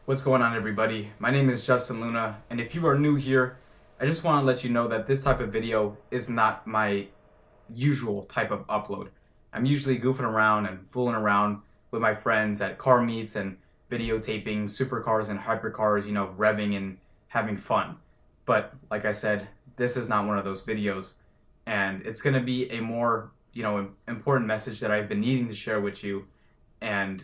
What's going on, everybody? My name is Justin Luna, and if you are new here, I just want to let you know that this type of video is not my usual type of upload. I'm usually goofing around and fooling around with my friends at car meets and videotaping supercars and hypercars, revving and having fun. But like I said, this is not one of those videos, and it's going to be a more, important message that I've been needing to share with you. And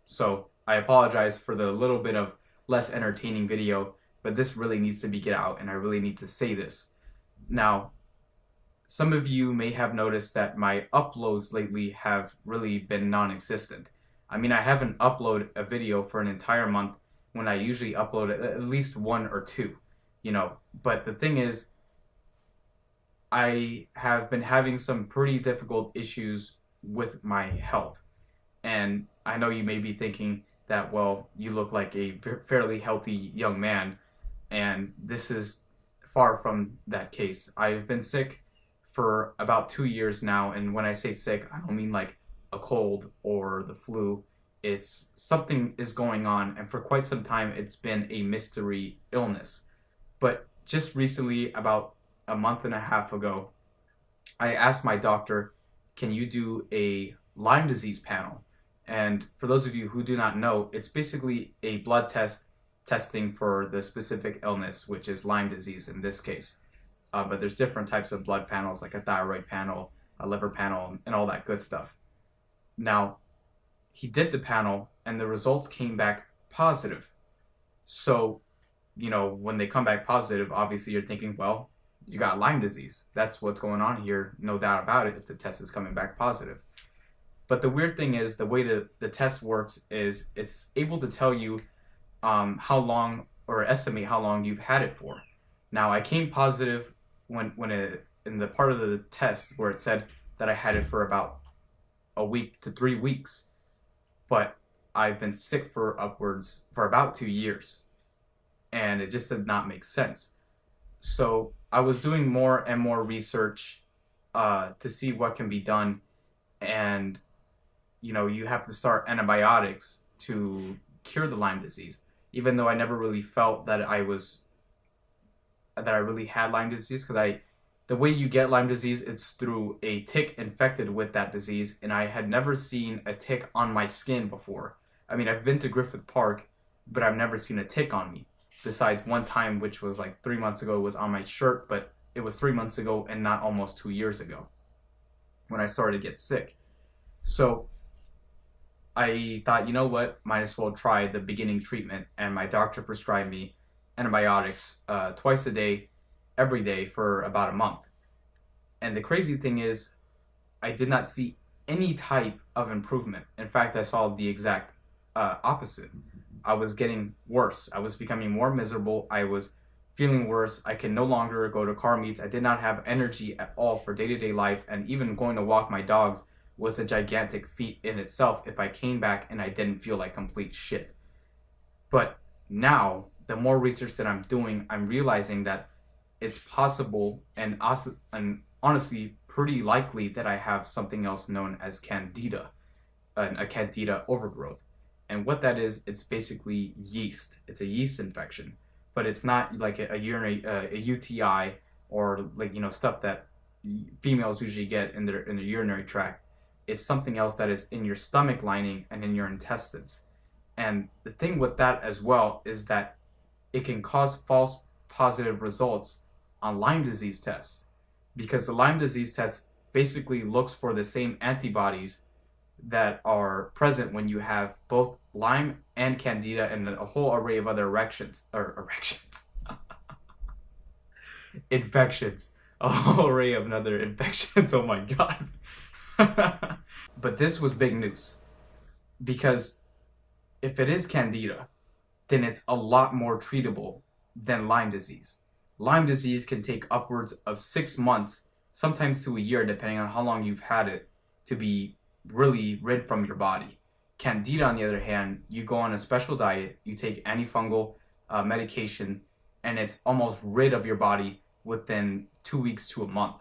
so I apologize for the little bit of less entertaining video, but this really needs to be get out, and I really need to say this. Now, some of you may have noticed that my uploads lately have really been non-existent. I mean, I haven't uploaded a video for an entire month when I usually upload at least one or two, But the thing is, I have been having some pretty difficult issues with my health. And I know you may be thinking that, well, you look like a fairly healthy young man, and this is far from that case. I've been sick for about 2 years now, and when I say sick, I don't mean like a cold or the flu. It's something is going on, and for quite some time, it's been a mystery illness. But just recently, about a month and a half ago, I asked my doctor, can you do a Lyme disease panel? And for those of you who do not know, it's basically a blood testing for the specific illness, which is Lyme disease in this case. But there's different types of blood panels, like a thyroid panel, a liver panel, and all that good stuff. Now, he did the panel, and the results came back positive. So, when they come back positive, obviously you're thinking, well, you got Lyme disease. That's what's going on here, no doubt about it, if the test is coming back positive. But the weird thing is, the way the test works is it's able to tell you how long, or estimate how long you've had it for. Now, I came positive in the part of the test where it said that I had it for about a week to 3 weeks. But I've been sick for about 2 years. And it just did not make sense. So I was doing more and more research to see what can be done. And you have to start antibiotics to cure the Lyme disease, even though I never really felt that I really had Lyme disease, because the way you get Lyme disease, it's through a tick infected with that disease, and I had never seen a tick on my skin before. I mean, I've been to Griffith Park, but I've never seen a tick on me, besides one time, which was like 3 months ago. It was on my shirt, but it was 3 months ago and not almost 2 years ago when I started to get sick. So I thought, you know what, might as well try the beginning treatment, and my doctor prescribed me antibiotics twice a day, every day for about a month. And the crazy thing is, I did not see any type of improvement. In fact, I saw the exact opposite. I was getting worse. I was becoming more miserable. I was feeling worse. I could no longer go to car meets. I did not have energy at all for day-to-day life, and even going to walk my dogs was a gigantic feat in itself if I came back and I didn't feel like complete shit. But now, the more research that I'm doing, I'm realizing that it's possible and honestly pretty likely that I have something else known as candida, a candida overgrowth. And what that is, it's basically yeast. It's a yeast infection, but it's not like a UTI or stuff that females usually get in their urinary tract. It's something else that is in your stomach lining and in your intestines. And the thing with that as well is that it can cause false positive results on Lyme disease tests, because the Lyme disease test basically looks for the same antibodies that are present when you have both Lyme and candida and a whole array of other infections. A whole array of other infections. Oh my God. But this was big news, because if it is candida, then it's a lot more treatable than Lyme disease. Lyme disease can take upwards of 6 months, sometimes to a year, depending on how long you've had it, to be really rid from your body. Candida, on the other hand, you go on a special diet, you take antifungal medication, and it's almost rid of your body within 2 weeks to a month.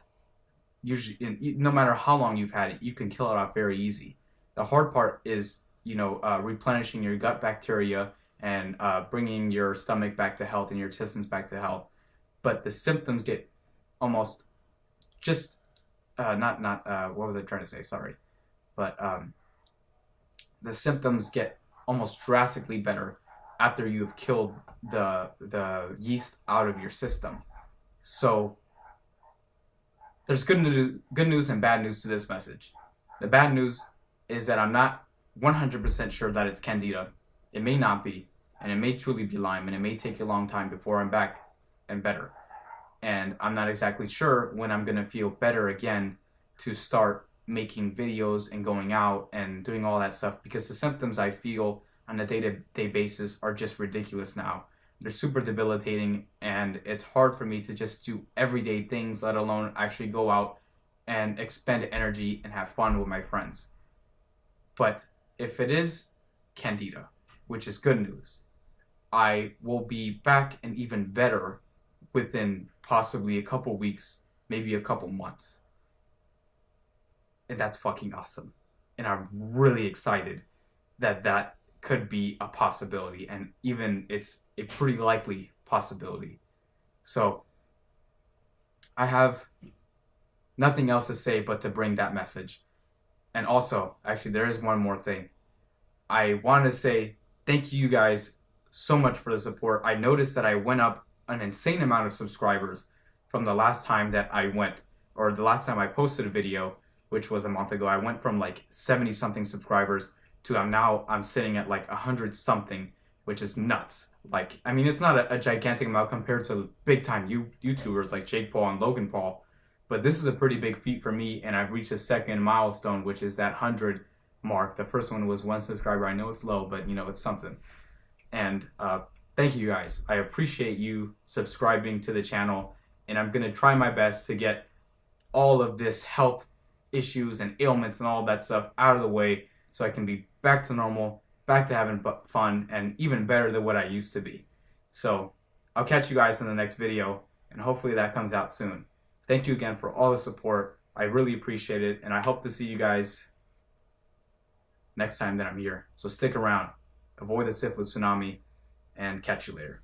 Usually, no matter how long you've had it, you can kill it off very easy. The hard part is replenishing your gut bacteria and bringing your stomach back to health and your intestines back to health. But the symptoms get almost just what was I trying to say? Sorry, but the symptoms get almost drastically better after you've killed the yeast out of your system. So there's good news and bad news to this message. The bad news is that I'm not 100% sure that it's Candida. It may not be, and it may truly be Lyme, and it may take a long time before I'm back and better. And I'm not exactly sure when I'm gonna feel better again to start making videos and going out and doing all that stuff, because the symptoms I feel on a day-to-day basis are just ridiculous now. They're super debilitating, and it's hard for me to just do everyday things, let alone actually go out and expend energy and have fun with my friends. But if it is Candida, which is good news, I will be back and even better within possibly a couple weeks, maybe a couple months. And that's fucking awesome. And I'm really excited that that could be a possibility, and even it's a pretty likely possibility. So I have nothing else to say but to bring that message. And also, actually, there is one more thing. I want to say thank you guys so much for the support. I noticed that I went up an insane amount of subscribers from the last time that I went, or the last time I posted a video, which was a month ago. I went from like 70 something subscribers to I'm sitting at like 100 something, which is nuts. Like, I mean, it's not a gigantic amount compared to big time YouTubers like Jake Paul and Logan Paul, but this is a pretty big feat for me, and I've reached a second milestone, which is that 100 mark. The first one was 1 subscriber. I know it's low, but it's something. And thank you guys. I appreciate you subscribing to the channel, and I'm gonna try my best to get all of this health issues and ailments and all that stuff out of the way, so I can be back to normal, back to having fun, and even better than what I used to be. So I'll catch you guys in the next video, and hopefully that comes out soon. Thank you again for all the support. I really appreciate it, and I hope to see you guys next time that I'm here. So stick around, avoid the syphilis tsunami, and catch you later.